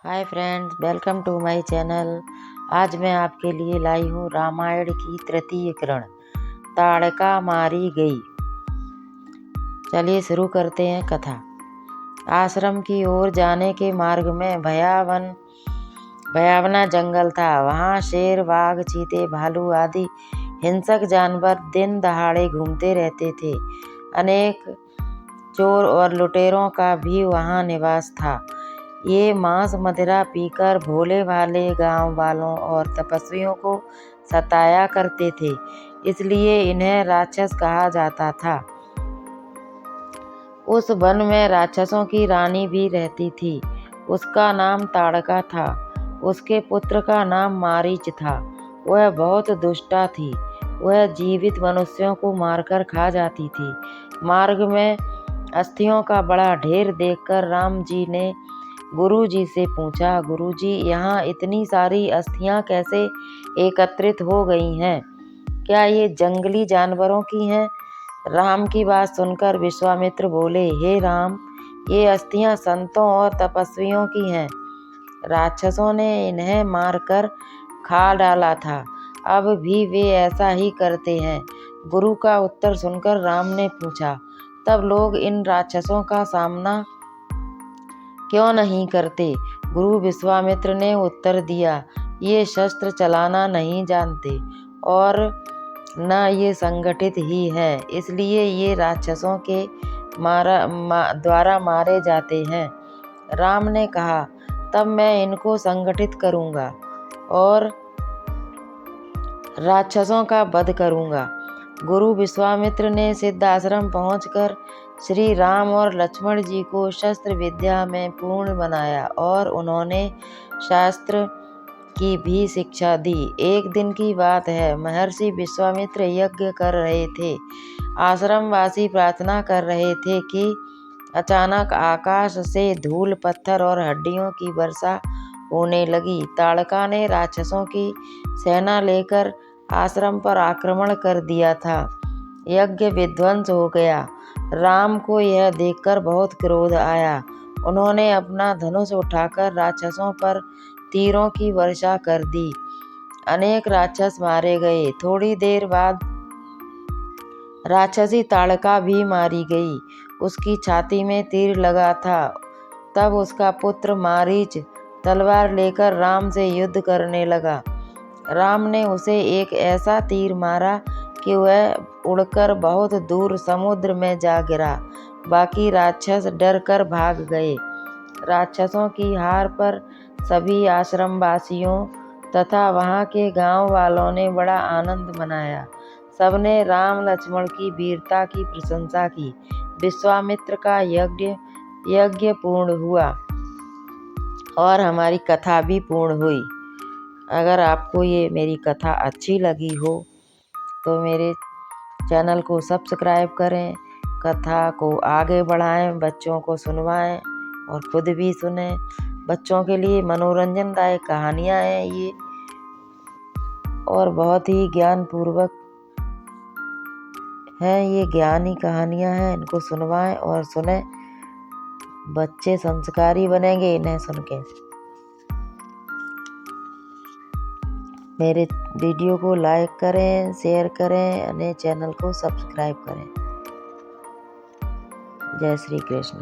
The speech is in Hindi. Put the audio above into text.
Hi friends, welcome to my channel. आज मैं आपके लिए लाई हूँ रामायण की तृतीय किरण, ताड़का मारी गई। चलिए शुरू करते हैं कथा। आश्रम की ओर जाने के मार्ग में भयावना जंगल था। वहाँ शेर, बाघ, चीते, भालू आदि हिंसक जानवर दिन दहाड़े घूमते रहते थे। अनेक चोर और लुटेरों का भी वहाँ निवास था। ये मांस मदिरा पीकर भोले भाले गांव वालों और तपस्वियों को सताया करते थे, इसलिए इन्हें राक्षस कहा जाता था। उस वन में राक्षसों की रानी भी रहती थी। उसका नाम ताड़का था। उसके पुत्र का नाम मारीच था। वह बहुत दुष्टा थी। वह जीवित मनुष्यों को मारकर खा जाती थी। मार्ग में अस्थियों का बड़ा ढेर देखकर राम जी ने गुरु जी से पूछा, गुरु जी, यहाँ इतनी सारी अस्थियाँ कैसे एकत्रित हो गई हैं? क्या ये जंगली जानवरों की हैं? राम की बात सुनकर विश्वामित्र बोले, हे राम, ये अस्थियाँ संतों और तपस्वियों की हैं। राक्षसों ने इन्हें मारकर खा डाला था। अब भी वे ऐसा ही करते हैं। गुरु का उत्तर सुनकर राम ने पूछा, तब लोग इन राक्षसों का सामना क्यों नहीं करते? गुरु विश्वामित्र ने उत्तर दिया, ये शस्त्र चलाना नहीं जानते और न ये संगठित ही है, इसलिए ये राक्षसों के द्वारा मारे जाते हैं। राम ने कहा, तब मैं इनको संगठित करूंगा और राक्षसों का वध करूंगा। गुरु विश्वामित्र ने सिद्धाश्रम पहुंचकर श्री राम और लक्ष्मण जी को शस्त्र विद्या में पूर्ण बनाया और उन्होंने शास्त्र की भी शिक्षा दी। एक दिन की बात है, महर्षि विश्वामित्र यज्ञ कर रहे थे। आश्रमवासी प्रार्थना कर रहे थे कि अचानक आकाश से धूल, पत्थर और हड्डियों की वर्षा होने लगी। ताड़का ने राक्षसों की सेना लेकर आश्रम पर आक्रमण कर दिया था। यज्ञ विध्वंस हो गया। राम को यह देखकर बहुत क्रोध आया। उन्होंने अपना धनुष उठाकर राक्षसों पर तीरों की वर्षा कर दी। अनेक राक्षस मारे गए। थोड़ी देर बाद राक्षसी ताड़का भी मारी गई। उसकी छाती में तीर लगा था। तब उसका पुत्र मारीच तलवार लेकर राम से युद्ध करने लगा। राम ने उसे एक ऐसा तीर मारा कि वह उड़कर बहुत दूर समुद्र में जा गिरा। बाकी राक्षस डरकर भाग गए। राक्षसों की हार पर सभी आश्रमवासियों तथा वहाँ के गांव वालों ने बड़ा आनंद मनाया। सबने राम लक्ष्मण की वीरता की प्रशंसा की। विश्वामित्र का यज्ञ पूर्ण हुआ और हमारी कथा भी पूर्ण हुई। अगर आपको ये मेरी कथा अच्छी लगी हो तो मेरे चैनल को सब्सक्राइब करें, कथा को आगे बढ़ाएं, बच्चों को सुनवाएं और खुद भी सुने। बच्चों के लिए मनोरंजनदायक कहानियाँ हैं ये और बहुत ही ज्ञानपूर्वक हैं। ये ज्ञानी कहानियाँ हैं, इनको सुनवाएं और सुने। बच्चे संस्कारी बनेंगे इन्हें सुन के। मेरे वीडियो को लाइक करें, शेयर करें, अपने चैनल को सब्सक्राइब करें। जय श्री कृष्ण।